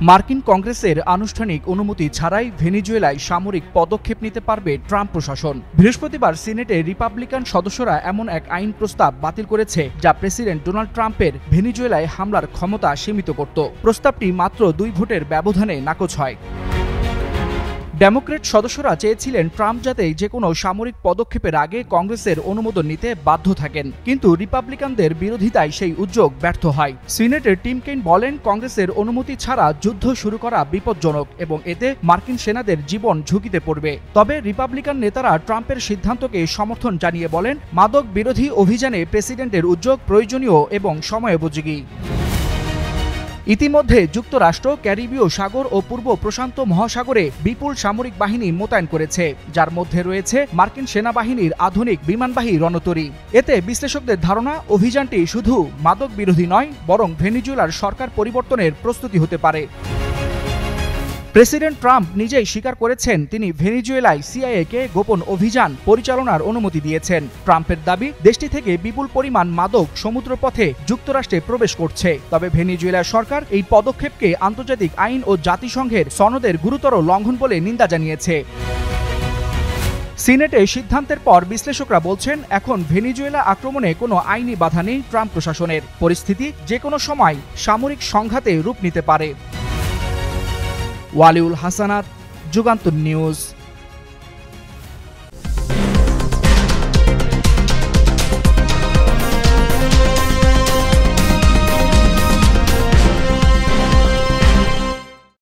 মার্কিন কংগ্রেসের আনুষ্ঠানিক অনুমতি ছাড়াই ভেনেজুয়েলায় সামরিক পদক্ষেপ নিতে পারবে ট্রাম্প প্রশাসন। বৃহস্পতিবার সিনেটে রিপাবলিকান সদস্যরা এমন এক আইন প্রস্তাব বাতিল করেছে যা প্রেসিডেন্ট ডোনাল্ড ট্রাম্পের ভেনেজুয়েলায় হামলার ক্ষমতা সীমিত করত। প্রস্তাবটি মাত্র 2 ভোটের ব্যবধানে নাকচ হয়। ডেমোক্রেট সদস্যরা চেয়েছিলেন ট্রাম্প যাতে যেকোনো সামরিক পদক্ষেপের আগে কংগ্রেসের অনুমোদন নিতে বাধ্য থাকেন, কিন্তু রিপাবলিকানদের বিরোধিতায় সেই উদ্যোগ ব্যর্থ হয়। সিনেটের টিম কেইন বলেন, কংগ্রেসের অনুমতি ছাড়া যুদ্ধ শুরু করা বিপজ্জনক এবং এতে মার্কিন সেনাদের জীবন ঝুঁকিতে পড়বে। তবে রিপাবলিকান নেতারা ট্রাম্পের সিদ্ধান্তকে সমর্থন জানিয়ে বলেন, মাদক বিরোধী অভিযানে প্রেসিডেন্টের উদ্যোগ প্রয়োজনীয় এবং সময়োপযোগী। ইতিমধ্যে যুক্তরাষ্ট্র ক্যারিবীয় সাগর ও পূর্ব প্রশান্ত মহাসাগরে বিপুল সামরিক বাহিনী মোতায়েন করেছে, যার মধ্যে রয়েছে মার্কিন সেনাবাহিনীর আধুনিক বিমানবাহী রণতরী। এতে বিশ্লেষকদের ধারণা, অভিযানটি শুধু মাদক বিরোধী নয়, বরং ভেনেজুয়েলার সরকার পরিবর্তনের প্রস্তুতি হতে পারে। প্রেসিডেন্ট ট্রাম্প নিজেই স্বীকার করেছেন তিনি ভেনেজুয়েলায় সিআইএকে গোপন অভিযান পরিচালনার অনুমতি দিয়েছেন। ট্রাম্পের দাবি, দেশটি থেকে বিপুল পরিমাণ মাদক সমুদ্রপথে যুক্তরাষ্ট্রে প্রবেশ করছে। তবে ভেনেজুয়েলার সরকার এই পদক্ষেপকে আন্তর্জাতিক আইন ও জাতিসংঘের সনদের গুরুতর লঙ্ঘন বলে নিন্দা জানিয়েছে। সিনেটে সিদ্ধান্তের পর বিশ্লেষকরা বলছেন, এখন ভেনেজুয়েলা আক্রমণে কোনো আইনি বাধা নেই ট্রাম্প প্রশাসনের। পরিস্থিতি যে কোনো সময় সামরিক সংঘাতে রূপ নিতে পারে। ওয়ালিউল হাসানাত, যুগান্তর নিউজ।